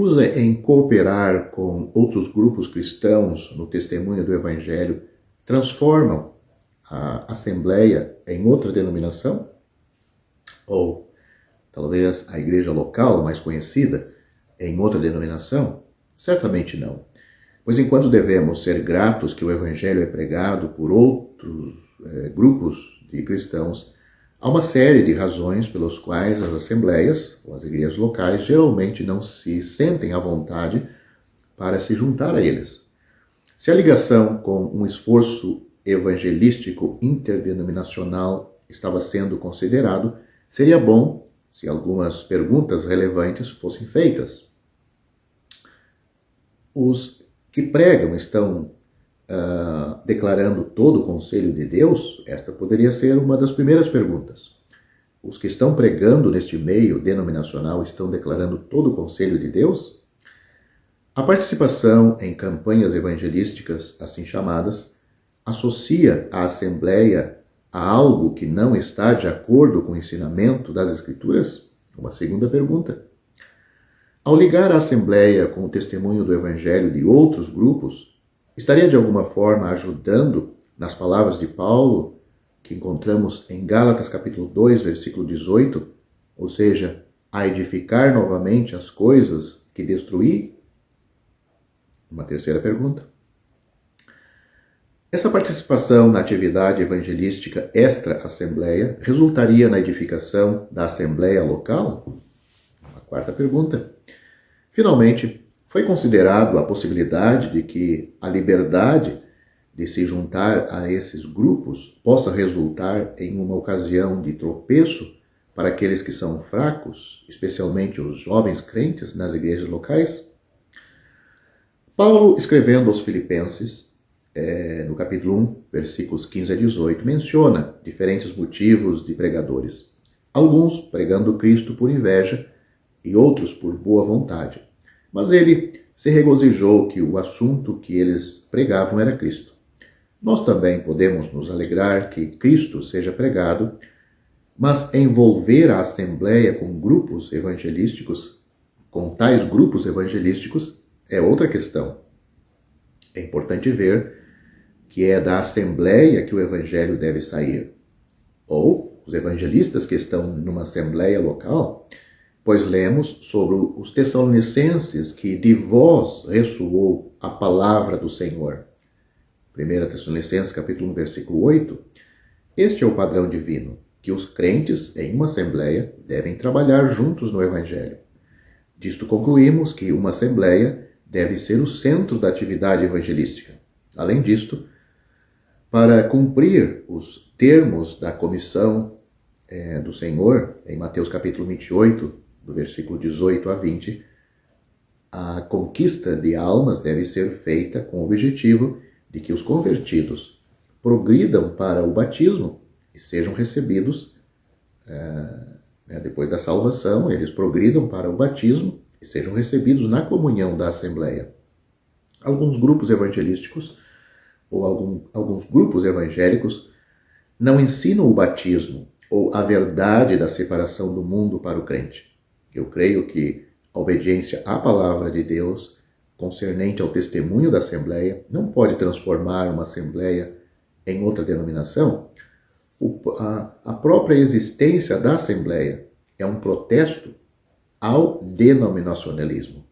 recusa em cooperar com outros grupos cristãos no testemunho do Evangelho transformam a Assembleia em outra denominação? Ou talvez a igreja local mais conhecida em outra denominação? Certamente não. Pois enquanto devemos ser gratos que o Evangelho é pregado por outros grupos de cristãos, há uma série de razões pelas quais as assembleias, ou as igrejas locais, geralmente não se sentem à vontade para se juntar a eles. Se a ligação com um esforço evangelístico interdenominacional estava sendo considerado, seria bom se algumas perguntas relevantes fossem feitas. Os que pregam estão declarando todo o conselho de Deus? Esta poderia ser uma das primeiras perguntas. Os que estão pregando neste meio denominacional estão declarando todo o conselho de Deus? A participação em campanhas evangelísticas, assim chamadas, associa a Assembleia a algo que não está de acordo com o ensinamento das Escrituras? Uma segunda pergunta. Ao ligar a Assembleia com o testemunho do Evangelho de outros grupos, estaria de alguma forma ajudando nas palavras de Paulo, que encontramos em Gálatas capítulo 2, versículo 18, ou seja, a edificar novamente as coisas que destruí? Uma terceira pergunta. Essa participação na atividade evangelística extra-assembleia resultaria na edificação da assembleia local? Uma quarta pergunta. Finalmente, foi considerado a possibilidade de que a liberdade de se juntar a esses grupos possa resultar em uma ocasião de tropeço para aqueles que são fracos, especialmente os jovens crentes nas igrejas locais? Paulo, escrevendo aos Filipenses, no capítulo 1, versículos 15 a 18, menciona diferentes motivos de pregadores. Alguns pregando Cristo por inveja e outros por boa vontade. Mas ele se regozijou que o assunto que eles pregavam era Cristo. Nós também podemos nos alegrar que Cristo seja pregado, mas envolver a Assembleia com grupos evangelísticos, com tais grupos evangelísticos, é outra questão. É importante ver que é da Assembleia que o Evangelho deve sair. Ou os evangelistas que estão numa Assembleia local, pois lemos sobre os Tessalonicenses que de vós ressoou a palavra do Senhor. 1 Tessalonicenses capítulo 1, versículo 8. Este é o padrão divino, que os crentes em uma Assembleia devem trabalhar juntos no Evangelho. Disto concluímos que uma Assembleia deve ser o centro da atividade evangelística. Além disto, para cumprir os termos da comissão do Senhor, em Mateus capítulo 28, do versículo 18 a 20, a conquista de almas deve ser feita com o objetivo de que os convertidos progridam para o batismo e sejam recebidos, depois da salvação, eles progridam para o batismo e sejam recebidos na comunhão da Assembleia. Alguns grupos evangelísticos ou alguns grupos evangélicos não ensinam o batismo ou a verdade da separação do mundo para o crente. Eu creio que a obediência à palavra de Deus, concernente ao testemunho da Assembleia, não pode transformar uma Assembleia em outra denominação. A própria existência da Assembleia é um protesto ao denominacionalismo.